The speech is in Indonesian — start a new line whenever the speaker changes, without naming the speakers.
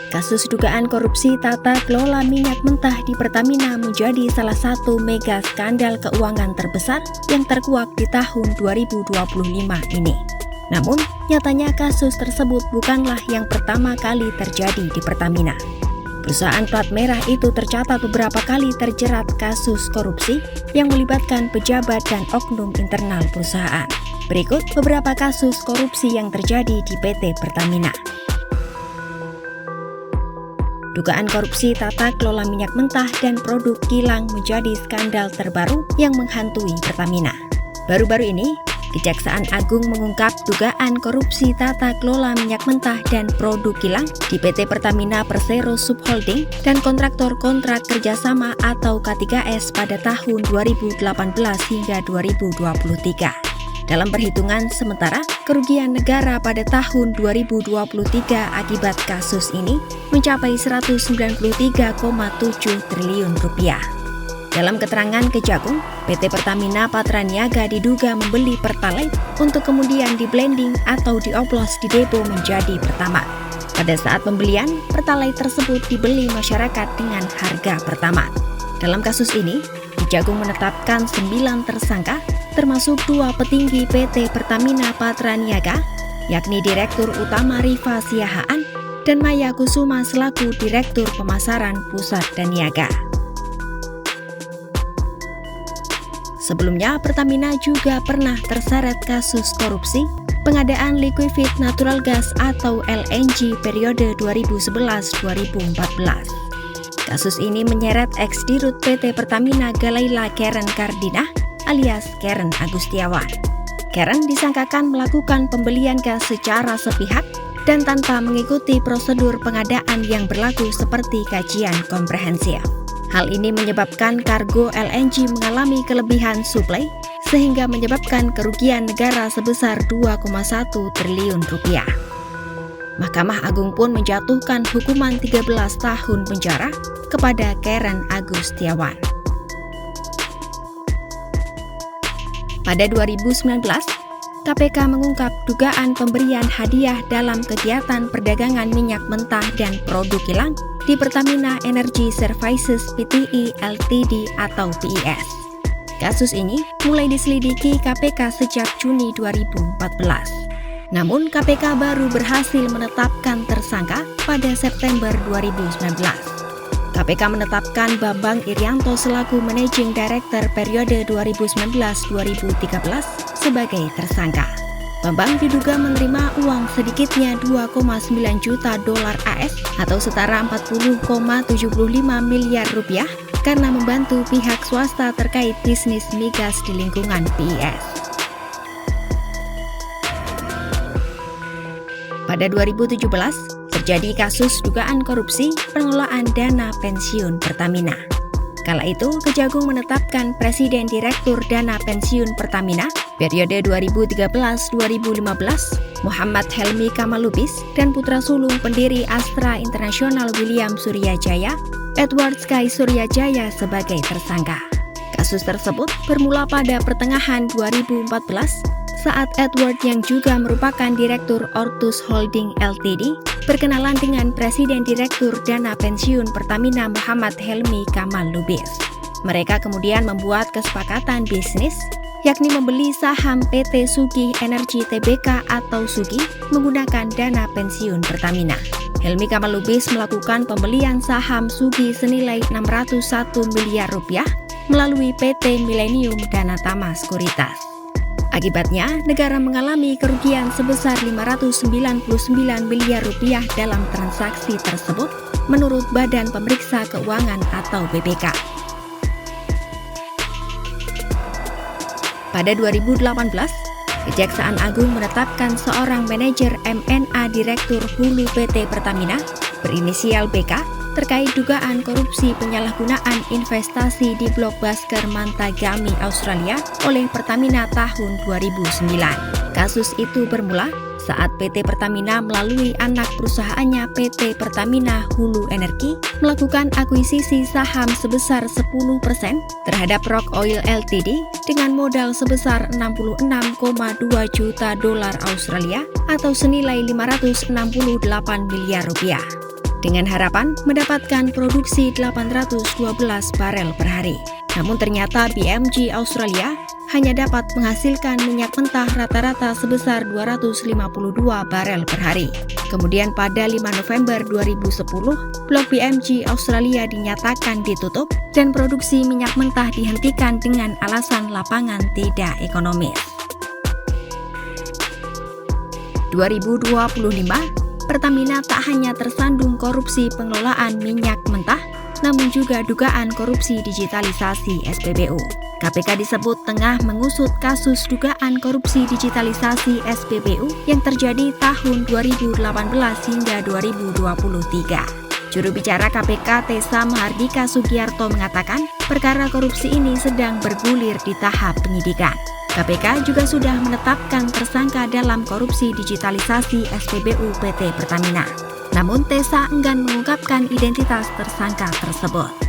Kasus dugaan korupsi tata kelola minyak mentah di Pertamina menjadi salah satu mega skandal keuangan terbesar yang terkuak di tahun 2025 ini. Namun, nyatanya kasus tersebut bukanlah yang pertama kali terjadi di Pertamina. Perusahaan plat merah itu tercatat beberapa kali terjerat kasus korupsi yang melibatkan pejabat dan oknum internal perusahaan. Berikut beberapa kasus korupsi yang terjadi di PT Pertamina. Dugaan korupsi tata kelola minyak mentah dan produk kilang menjadi skandal terbaru yang menghantui Pertamina. Baru-baru ini, Kejaksaan Agung mengungkap dugaan korupsi tata kelola minyak mentah dan produk kilang di PT Pertamina Persero Subholding dan kontraktor-kontrak kerjasama atau K3S pada tahun 2018 hingga 2023. Dalam perhitungan sementara, kerugian negara pada tahun 2023 akibat kasus ini mencapai 193,7 triliun rupiah. Dalam keterangan Kejagung, PT Pertamina Patraniaga diduga membeli Pertalite untuk kemudian di-blending atau dioplos di depo menjadi Pertamax. Pada saat pembelian, Pertalite tersebut dibeli masyarakat dengan harga Pertamax. Dalam kasus ini, Kejagung menetapkan 9 tersangka, termasuk 2 petinggi PT Pertamina Patraniaga, yakni Direktur Utama Rifa Siahaan dan Maya Kusuma selaku Direktur Pemasaran Pusat dan Niaga. Sebelumnya, Pertamina juga pernah terseret kasus korupsi pengadaan liquefied natural gas atau LNG periode 2011-2014. Kasus ini menyeret ex-dirut PT Pertamina Galaila Karen Kardinah alias Karen Agustiawan. Karen disangkakan melakukan pembelian gas secara sepihak dan tanpa mengikuti prosedur pengadaan yang berlaku seperti kajian komprehensif. Hal ini menyebabkan kargo LNG mengalami kelebihan suplai sehingga menyebabkan kerugian negara sebesar 2,1 triliun rupiah. Mahkamah Agung pun menjatuhkan hukuman 13 tahun penjara kepada Karen Agustiawan. Pada 2019, KPK mengungkap dugaan pemberian hadiah dalam kegiatan perdagangan minyak mentah dan produk kilang di Pertamina Energy Services Pte Ltd atau PES. Kasus ini mulai diselidiki KPK sejak Juni 2014. Namun KPK baru berhasil menetapkan tersangka pada September 2019. KPK menetapkan Bambang Irianto selaku Managing Director periode 2019-2013 sebagai tersangka. Bambang diduga menerima uang sedikitnya 2,9 juta dolar AS atau setara 40,75 miliar rupiah karena membantu pihak swasta terkait bisnis migas di lingkungan PES. Pada 2017, terjadi kasus dugaan korupsi pengelolaan dana pensiun Pertamina. Kala itu, Kejagung menetapkan Presiden Direktur Dana Pensiun Pertamina periode 2013-2015, Muhammad Helmi Kamalubis, dan putra sulung pendiri Astra International William Suryajaya, Edward Sky Suryajaya sebagai tersangka. Kasus tersebut bermula pada pertengahan 2014 saat Edward yang juga merupakan Direktur Ortus Holding Ltd berkenalan dengan Presiden Direktur Dana Pensiun Pertamina Muhammad Helmi Kamalubis. Mereka kemudian membuat kesepakatan bisnis, yakni membeli saham PT Sugi Energi Tbk atau Sugi menggunakan dana pensiun Pertamina. Helmi Kamalubis melakukan pembelian saham Sugi senilai 601 miliar rupiah melalui PT Millennium Danatama Sekuritas. Akibatnya, negara mengalami kerugian sebesar 599 miliar rupiah dalam transaksi tersebut, menurut Badan Pemeriksa Keuangan atau BPK. Pada 2018, Kejaksaan Agung menetapkan seorang manajer M&A Direktur Hulu PT Pertamina berinisial BK terkait dugaan korupsi penyalahgunaan investasi di Blockbuster Mantagami Australia oleh Pertamina tahun 2009. Kasus itu bermula saat PT Pertamina melalui anak perusahaannya PT Pertamina Hulu Energi melakukan akuisisi saham sebesar 10% terhadap Rock Oil Ltd dengan modal sebesar 66,2 juta dolar Australia atau senilai 568 miliar rupiah. dengan harapan mendapatkan produksi 812 barel per hari. Namun ternyata BMG Australia hanya dapat menghasilkan minyak mentah rata-rata sebesar 252 barel per hari. Kemudian pada 5 November 2010, blok BMG Australia dinyatakan ditutup dan produksi minyak mentah dihentikan dengan alasan lapangan tidak ekonomis. 2025, Pertamina tak hanya tersandung korupsi pengelolaan minyak mentah, namun juga dugaan korupsi digitalisasi SPBU. KPK disebut tengah mengusut kasus dugaan korupsi digitalisasi SPBU yang terjadi tahun 2018 hingga 2023. Juru bicara KPK Tessa Mahardika Sugiyarto mengatakan, perkara korupsi ini sedang bergulir di tahap penyidikan. KPK juga sudah menetapkan tersangka dalam korupsi digitalisasi SPBU PT Pertamina. Namun Tessa enggan mengungkapkan identitas tersangka tersebut.